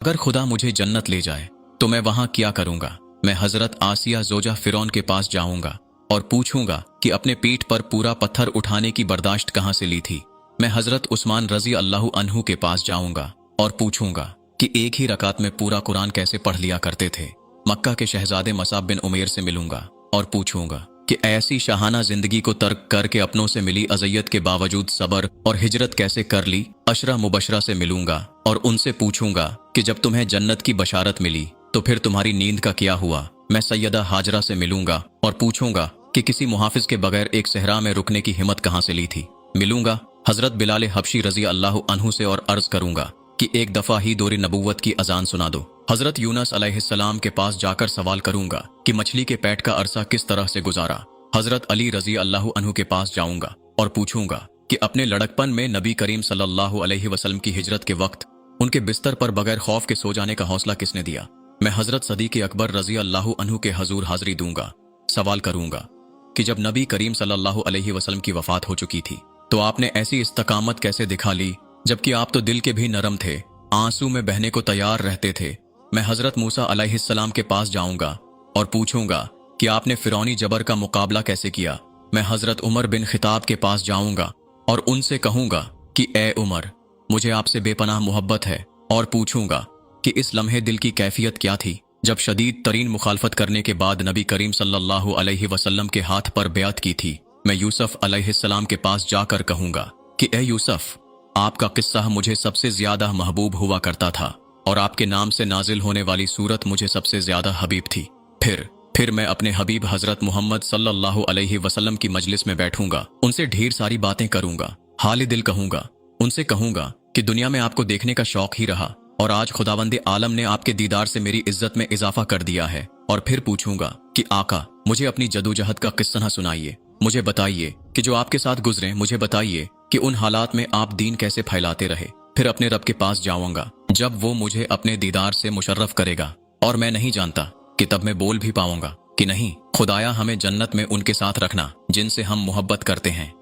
अगर खुदा मुझे जन्नत ले जाए तो मैं वहां क्या करूंगा? मैं हजरत आसिया जोजा फिरौन के पास जाऊंगा और पूछूंगा कि अपने पीठ पर पूरा पत्थर उठाने की बर्दाश्त कहां से ली थी। मैं हजरत उस्मान रजी अल्लाह अन्हु के पास जाऊंगा और पूछूंगा कि एक ही रकात में पूरा कुरान कैसे पढ़ लिया करते थे। मक्का के शहजादे मसाब बिन उमेर से मिलूंगा और पूछूंगा कि ऐसी शाहाना जिंदगी को तर्क करके अपनों से मिली अज़ियत के बावजूद सबर और हिजरत कैसे कर ली। अशरा मुबशरा से मिलूंगा और उनसे पूछूंगा कि जब तुम्हें जन्नत की बशारत मिली तो फिर तुम्हारी नींद का क्या हुआ। मैं सैयदा हाजरा से मिलूंगा और पूछूंगा कि किसी मुहाफिज के बगैर एक सहरा में रुकने की हिम्मत कहां से ली थी। मिलूंगा हजरत बिलाल हबशी रजी अल्लाह अन्हु से और अर्ज करूंगा कि एक दफा ही दौरे नबूवत की अजान सुना दो। हजरत यूनुस अलैहिस्सलाम के पास जाकर सवाल करूंगा कि मछली के पेट का अरसा किस तरह से गुजारा। हजरत अली रजी अल्लाह अन्हु के पास जाऊंगा और पूछूंगा कि अपने लड़कपन में नबी करीम सल्लल्लाहु अलैहि वसल्लम की हिजरत के वक्त उनके बिस्तर पर बगैर खौफ के सो जाने का हौसला किसने दिया। मैं हजरत सदीक अकबर रजी अल्लाह अन्हु के हजूर हाजिरी दूंगा। सवाल करूंगा कि जब नबी करीम सल्लल्लाहु अलैहि वसल्लम की वफात हो चुकी थी तो आपने ऐसी इस्तकामत कैसे दिखा ली, जबकि आप तो दिल के भी नरम थे, आंसू में बहने को तैयार रहते थे। मैं हजरत मूसा अलैहिस्सलाम के पास जाऊंगा और पूछूंगा कि आपने फिरौनी जबर का मुकाबला कैसे किया। मैं हजरत उमर बिन खिताब के पास जाऊंगा और उनसे कहूंगा कि ए उमर, मुझे आपसे बेपनाह मोहब्बत है, और पूछूंगा कि इस लम्हे दिल की कैफियत क्या थी जब शदीद तरीन मुखालफत करने के बाद नबी करीम सल्लल्लाहु अलैहि वसल्लम के हाथ पर बैत की थी। मैं यूसुफ अलैहिस्सलाम के पास जाकर कहूंगा कि ए यूसुफ, आपका किस्सा मुझे सबसे ज्यादा महबूब हुआ करता था और आपके नाम से नाजिल होने वाली सूरत मुझे सबसे ज्यादा हबीब थी। फिर मैं अपने हबीब हजरत मोहम्मद सल्लल्लाहु अलैहि वसल्लम की मजलिस में बैठूंगा, उनसे ढेर सारी बातें करूंगा, हाल दिल कहूंगा। उनसे कहूंगा कि दुनिया में आपको देखने का शौक ही रहा और आज खुदावंदे आलम ने आपके दीदार से मेरी इज्जत में इजाफा कर दिया है। और फिर पूछूंगा कि आका, मुझे अपनी जदोजहद का किस्सा सुनाइए, मुझे बताइए कि जो आपके साथ गुजरे, मुझे बताइए कि उन हालात में आप दीन कैसे फैलाते रहे। फिर अपने रब के पास जाऊंगा जब वो मुझे अपने दीदार से मुशर्रफ करेगा, और मैं नहीं जानता कि तब मैं बोल भी पाऊंगा कि नहीं, खुदाया हमें जन्नत में उनके साथ रखना जिनसे हम मोहब्बत करते हैं।